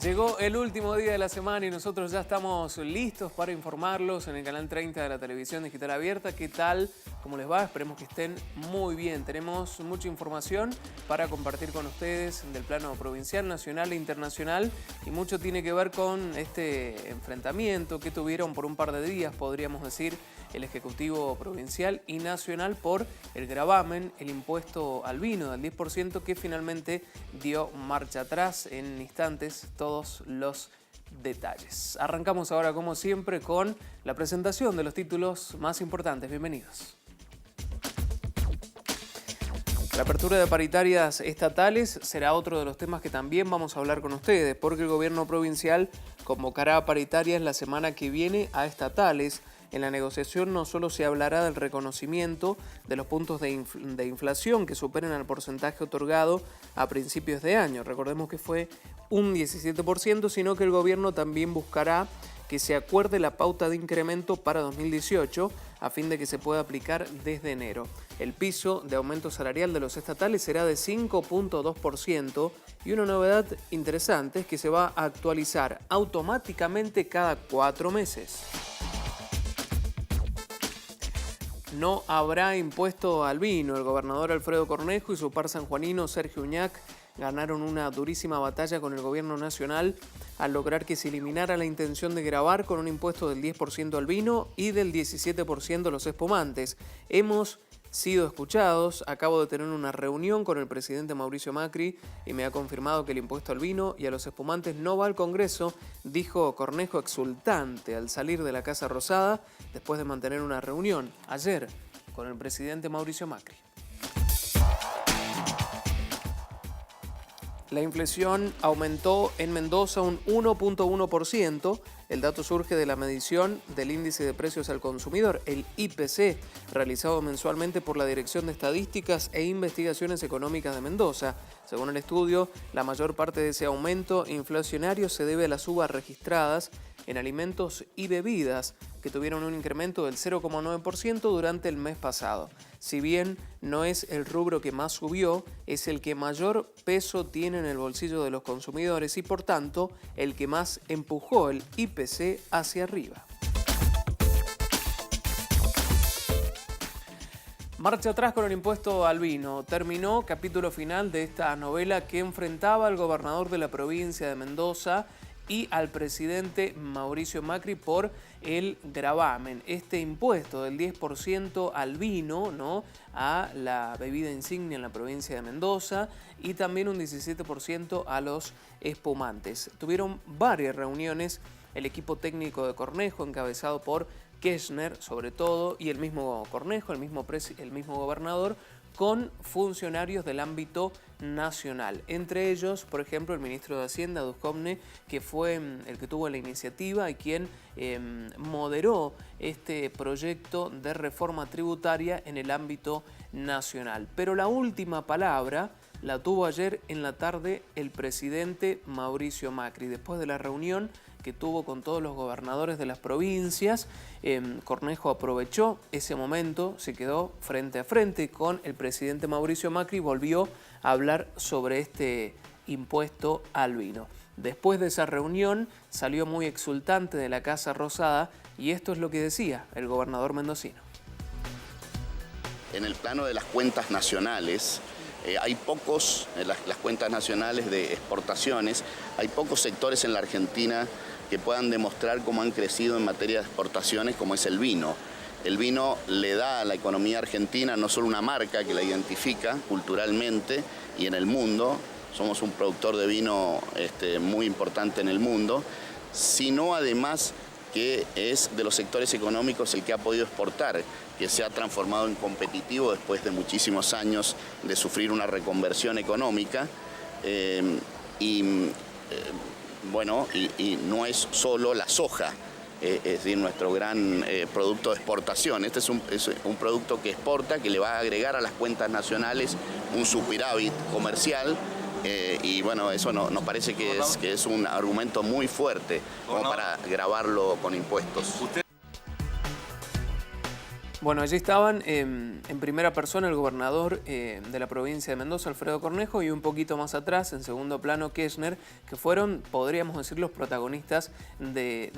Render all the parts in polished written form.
Llegó el último día de la semana y nosotros ya estamos listos para informarlos en el canal 30 de la televisión digital abierta. ¿Qué tal? ¿Cómo les va? Esperemos que estén muy bien. Tenemos mucha información para compartir con ustedes del plano provincial, nacional e internacional, y mucho tiene que ver con este enfrentamiento que tuvieron por un par de días, podríamos decir, el Ejecutivo Provincial y Nacional por el gravamen, el impuesto al vino del 10% que finalmente dio marcha atrás. En instantes todos los detalles. Arrancamos ahora como siempre con la presentación de los títulos más importantes. Bienvenidos. La apertura de paritarias estatales será otro de los temas que también vamos a hablar con ustedes, porque el gobierno provincial convocará a paritarias la semana que viene a estatales. En la negociación no solo se hablará del reconocimiento de los puntos de inflación que superen al porcentaje otorgado a principios de año, recordemos que fue un 17%, sino que el gobierno también buscará que se acuerde la pauta de incremento para 2018 a fin de que se pueda aplicar desde enero. El piso de aumento salarial de los estatales será de 5.2% y una novedad interesante es que se va a actualizar automáticamente cada 4 meses. No habrá impuesto al vino. El gobernador Alfredo Cornejo y su par sanjuanino Sergio Uñac ganaron una durísima batalla con el gobierno nacional al lograr que se eliminara la intención de gravar con un impuesto del 10% al vino y del 17% a los espumantes. Hemos sido escuchados. Acabo de tener una reunión con el presidente Mauricio Macri y me ha confirmado que el impuesto al vino y a los espumantes no va al Congreso, dijo Cornejo exultante al salir de la Casa Rosada después de mantener una reunión ayer con el presidente Mauricio Macri. La inflación aumentó en Mendoza un 1.1%. El dato surge de la medición del índice de precios al consumidor, el IPC, realizado mensualmente por la Dirección de Estadísticas e Investigaciones Económicas de Mendoza. Según el estudio, la mayor parte de ese aumento inflacionario se debe a las subas registradas en alimentos y bebidas, que tuvieron un incremento del 0,9% durante el mes pasado. Si bien no es el rubro que más subió, es el que mayor peso tiene en el bolsillo de los consumidores y por tanto el que más empujó el IPC hacia arriba. Marcha atrás con el impuesto al vino. Terminó capítulo final de esta novela que enfrentaba al gobernador de la provincia de Mendoza y al presidente Mauricio Macri por el gravamen, este impuesto del 10% al vino, ¿no?, a la bebida insignia en la provincia de Mendoza y también un 17% a los espumantes. Tuvieron varias reuniones el equipo técnico de Cornejo, encabezado por Kirchner sobre todo, y el mismo Cornejo, el mismo gobernador, con funcionarios del ámbito nacional. Entre ellos, por ejemplo, el ministro de Hacienda, Duhovne, que fue el que tuvo la iniciativa y quien moderó este proyecto de reforma tributaria en el ámbito nacional. Pero la última palabra la tuvo ayer en la tarde el presidente Mauricio Macri, después de la reunión que tuvo con todos los gobernadores de las provincias. Cornejo aprovechó ese momento, se quedó frente a frente con el presidente Mauricio Macri y volvió a hablar sobre este impuesto al vino. Después de esa reunión salió muy exultante de la Casa Rosada y esto es lo que decía el gobernador mendocino. En el plano de las cuentas nacionales, hay pocos, las cuentas nacionales de exportaciones, hay pocos sectores en la Argentina que puedan demostrar cómo han crecido en materia de exportaciones, como es el vino. El vino le da a la economía argentina no solo una marca que la identifica culturalmente y en el mundo, somos un productor de vino muy importante en el mundo, sino además que es de los sectores económicos el que ha podido exportar, que se ha transformado en competitivo después de muchísimos años de sufrir una reconversión económica. Y no es solo la soja, es decir, nuestro gran producto de exportación. Este es un producto que exporta, que le va a agregar a las cuentas nacionales un superávit comercial. Y bueno, eso nos parece que es un argumento muy fuerte como para gravarlo con impuestos. Bueno, allí estaban en primera persona el gobernador de la provincia de Mendoza, Alfredo Cornejo, y un poquito más atrás, en segundo plano, Kirchner, que fueron, podríamos decir, los protagonistas de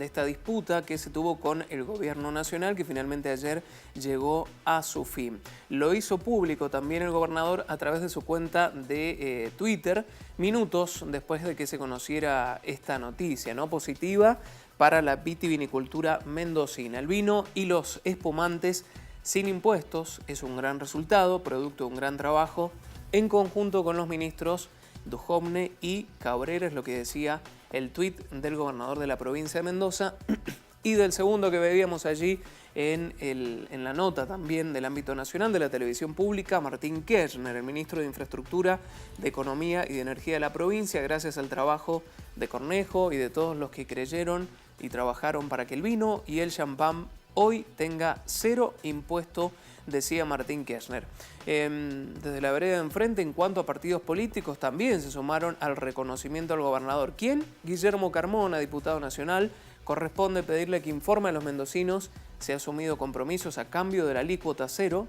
esta disputa que se tuvo con el gobierno nacional, que finalmente ayer llegó a su fin. Lo hizo público también el gobernador a través de su cuenta de Twitter, minutos después de que se conociera esta noticia, ¿no? Positiva para la vitivinicultura mendocina. El vino y los espumantes sin impuestos es un gran resultado, producto de un gran trabajo en conjunto con los ministros Duhovne y Cabrera, es lo que decía el tuit del gobernador de la provincia de Mendoza. Y del segundo que veíamos allí en la nota también del ámbito nacional de la televisión pública, Martín Kirchner, el ministro de Infraestructura, de Economía y de Energía de la provincia, gracias al trabajo de Cornejo y de todos los que creyeron y trabajaron para que el vino y el champán hoy tenga 0 impuesto, decía Martín Kirchner. Desde la vereda de enfrente, en cuanto a partidos políticos, también se sumaron al reconocimiento al gobernador. ¿Quién? Guillermo Carmona, diputado nacional. Corresponde pedirle que informe a los mendocinos si ha asumido compromisos a cambio de la alícuota 0.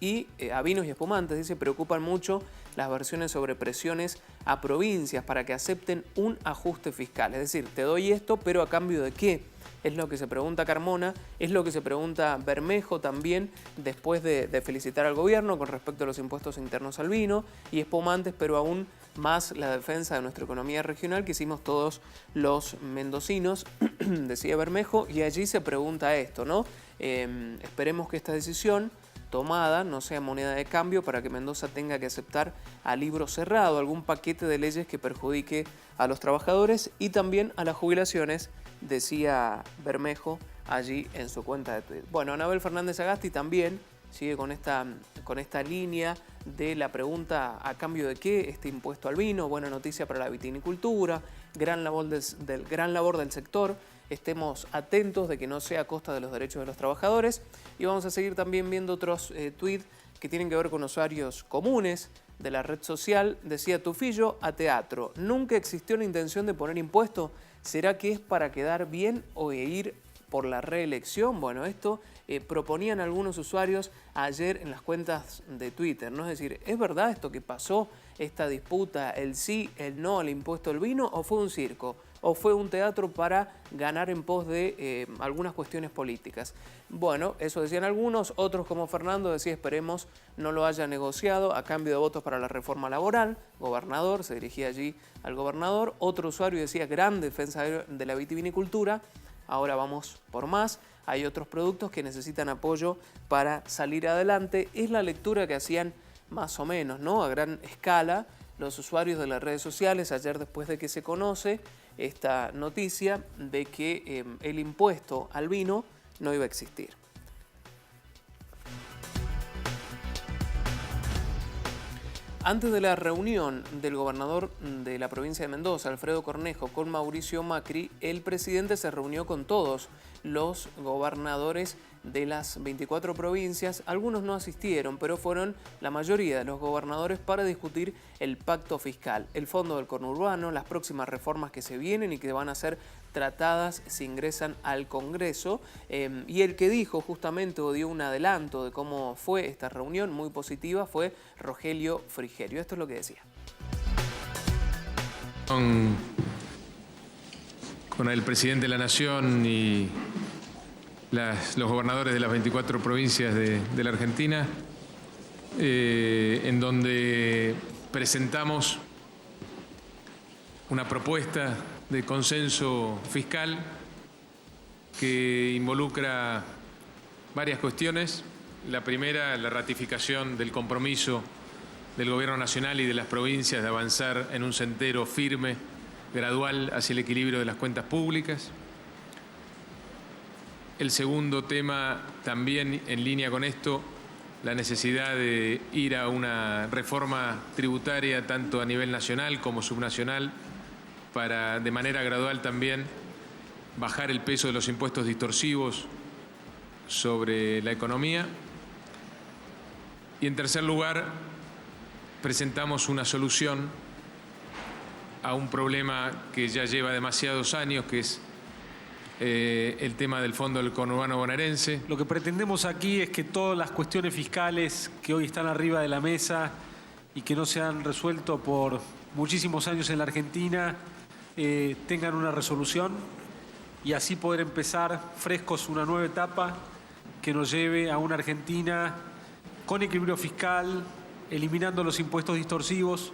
Y a vinos y espumantes, dice, preocupan mucho las versiones sobre presiones a provincias para que acepten un ajuste fiscal. Es decir, te doy esto, pero ¿a cambio de qué? Es lo que se pregunta Carmona, es lo que se pregunta Bermejo también después de felicitar al gobierno con respecto a los impuestos internos al vino y espumantes, pero aún más la defensa de nuestra economía regional que hicimos todos los mendocinos, decía Bermejo, y allí se pregunta esto, ¿no? Esperemos que esta decisión tomada no sea moneda de cambio para que Mendoza tenga que aceptar a libro cerrado algún paquete de leyes que perjudique a los trabajadores y también a las jubilaciones, decía Bermejo allí en su cuenta de Twitter. Bueno, Anabel Fernández Agasti también sigue con esta línea de la pregunta a cambio de qué este impuesto al vino. Buena noticia para la vitivinicultura, gran labor del sector. Estemos atentos de que no sea a costa de los derechos de los trabajadores. Y vamos a seguir también viendo otros tweets que tienen que ver con usuarios comunes de la red social. Decía Tufillo a teatro. Nunca existió la intención de poner impuesto. ¿Será que es para quedar bien o ir por la reelección? Bueno, esto proponían algunos usuarios ayer en las cuentas de Twitter, ¿no? Es decir, ¿es verdad esto que pasó, esta disputa, el sí, el no al impuesto al vino, o fue un circo? ¿O fue un teatro para ganar en pos de algunas cuestiones políticas? Bueno, eso decían algunos, otros como Fernando decía esperemos no lo haya negociado a cambio de votos para la reforma laboral. Gobernador, se dirigía allí al gobernador. Otro usuario decía gran defensa de la vitivinicultura. Ahora vamos por más. Hay otros productos que necesitan apoyo para salir adelante. Es la lectura que hacían más o menos, ¿no? A gran escala los usuarios de las redes sociales ayer después de que se conoce esta noticia de que el impuesto al vino no iba a existir. Antes de la reunión del gobernador de la provincia de Mendoza, Alfredo Cornejo, con Mauricio Macri, el presidente se reunió con todos los gobernadores de las 24 provincias. Algunos no asistieron, pero fueron la mayoría de los gobernadores para discutir el pacto fiscal, el fondo del conurbano, las próximas reformas que se vienen y que van a ser tratadas si ingresan al Congreso. Y el que dijo justamente o dio un adelanto de cómo fue esta reunión muy positiva fue Rogelio Frigerio. Esto es lo que decía. Con el presidente de la Nación y los gobernadores de las 24 provincias de la Argentina, en donde presentamos una propuesta de consenso fiscal que involucra varias cuestiones. La primera, la ratificación del compromiso del Gobierno Nacional y de las provincias de avanzar en un sendero firme, gradual, hacia el equilibrio de las cuentas públicas. El segundo tema, también en línea con esto, la necesidad de ir a una reforma tributaria tanto a nivel nacional como subnacional para, de manera gradual también, bajar el peso de los impuestos distorsivos sobre la economía. Y en tercer lugar, presentamos una solución a un problema que ya lleva demasiados años, que es el tema del fondo del conurbano bonaerense. Lo que pretendemos aquí es que todas las cuestiones fiscales que hoy están arriba de la mesa y que no se han resuelto por muchísimos años en la Argentina tengan una resolución y así poder empezar frescos una nueva etapa que nos lleve a una Argentina con equilibrio fiscal, eliminando los impuestos distorsivos.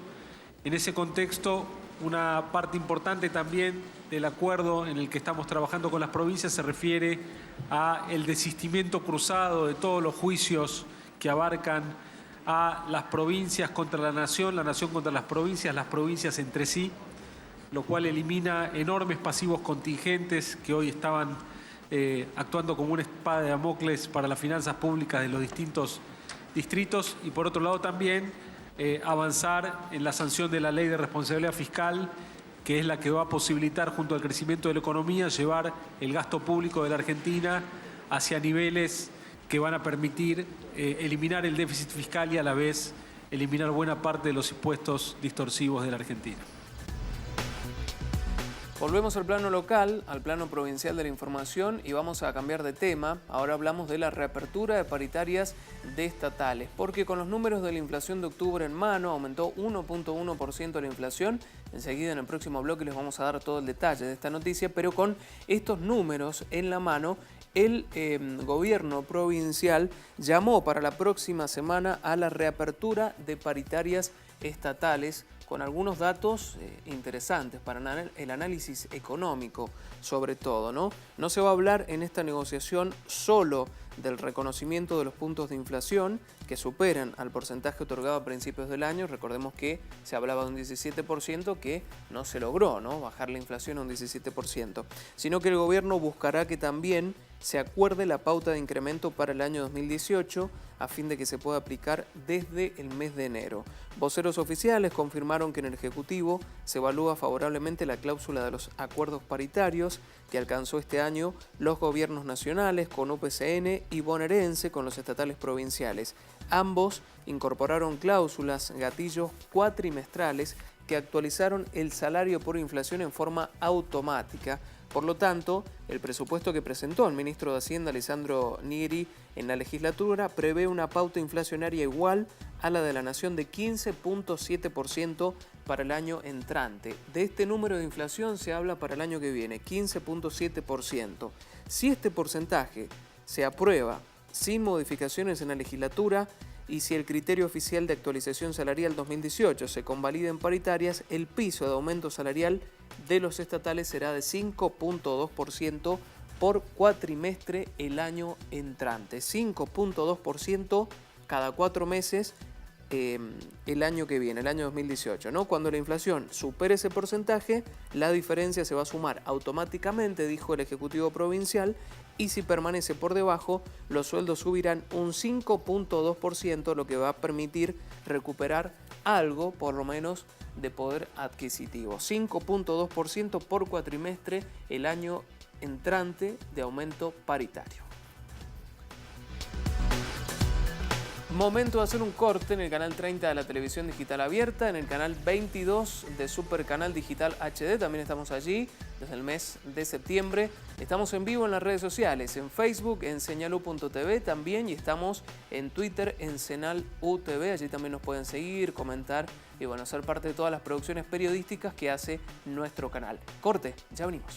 En ese contexto, una parte importante también del acuerdo en el que estamos trabajando con las provincias se refiere a el desistimiento cruzado de todos los juicios que abarcan a las provincias contra la nación contra las provincias entre sí, lo cual elimina enormes pasivos contingentes que hoy estaban actuando como una espada de Damocles para las finanzas públicas de los distintos distritos y por otro lado también avanzar en la sanción de la ley de responsabilidad fiscal, que es la que va a posibilitar junto al crecimiento de la economía llevar el gasto público de la Argentina hacia niveles que van a permitir eliminar el déficit fiscal y a la vez eliminar buena parte de los impuestos distorsivos de la Argentina. Volvemos al plano local, al plano provincial de la información y vamos a cambiar de tema. Ahora hablamos de la reapertura de paritarias de estatales, porque con los números de la inflación de octubre en mano aumentó 1.1% la inflación. Enseguida en el próximo bloque les vamos a dar todo el detalle de esta noticia, pero con estos números en la mano, el gobierno provincial llamó para la próxima semana a la reapertura de paritarias estatales con algunos datos interesantes para el análisis económico, sobre todo, ¿no? No se va a hablar en esta negociación solo del reconocimiento de los puntos de inflación que superan al porcentaje otorgado a principios del año. Recordemos que se hablaba de un 17% que no se logró, ¿no? Bajar la inflación a un 17%, sino que el gobierno buscará que también se acuerde la pauta de incremento para el año 2018 a fin de que se pueda aplicar desde el mes de enero. Voceros oficiales confirmaron que en el Ejecutivo se evalúa favorablemente la cláusula de los acuerdos paritarios que alcanzó este año los gobiernos nacionales con UPCN y bonaerense con los estatales provinciales. Ambos incorporaron cláusulas gatillos cuatrimestrales que actualizaron el salario por inflación en forma automática. Por lo tanto, el presupuesto que presentó el ministro de Hacienda, Lisandro Nigri, en la legislatura prevé una pauta inflacionaria igual a la de la Nación de 15.7% para el año entrante. De este número de inflación se habla para el año que viene, 15.7%. Si este porcentaje se aprueba sin modificaciones en la legislatura y si el criterio oficial de actualización salarial 2018 se convalida en paritarias, el piso de aumento salarial de los estatales será de 5.2% por cuatrimestre el año entrante. 5.2% cada 4 meses el año que viene, el año 2018, ¿no? Cuando la inflación supere ese porcentaje, la diferencia se va a sumar automáticamente, dijo el Ejecutivo Provincial, y si permanece por debajo, los sueldos subirán un 5.2%, lo que va a permitir recuperar algo, por lo menos, de poder adquisitivo. 5.2% por cuatrimestre el año entrante de aumento paritario. Momento de hacer un corte en el canal 30 de la televisión digital abierta, en el canal 22 de Supercanal Digital HD, también estamos allí desde el mes de septiembre. Estamos en vivo en las redes sociales, en Facebook, en señalu.tv también, y estamos en Twitter, en SenalUTV. Allí también nos pueden seguir, comentar y bueno, ser parte de todas las producciones periodísticas que hace nuestro canal. Corte, ya venimos.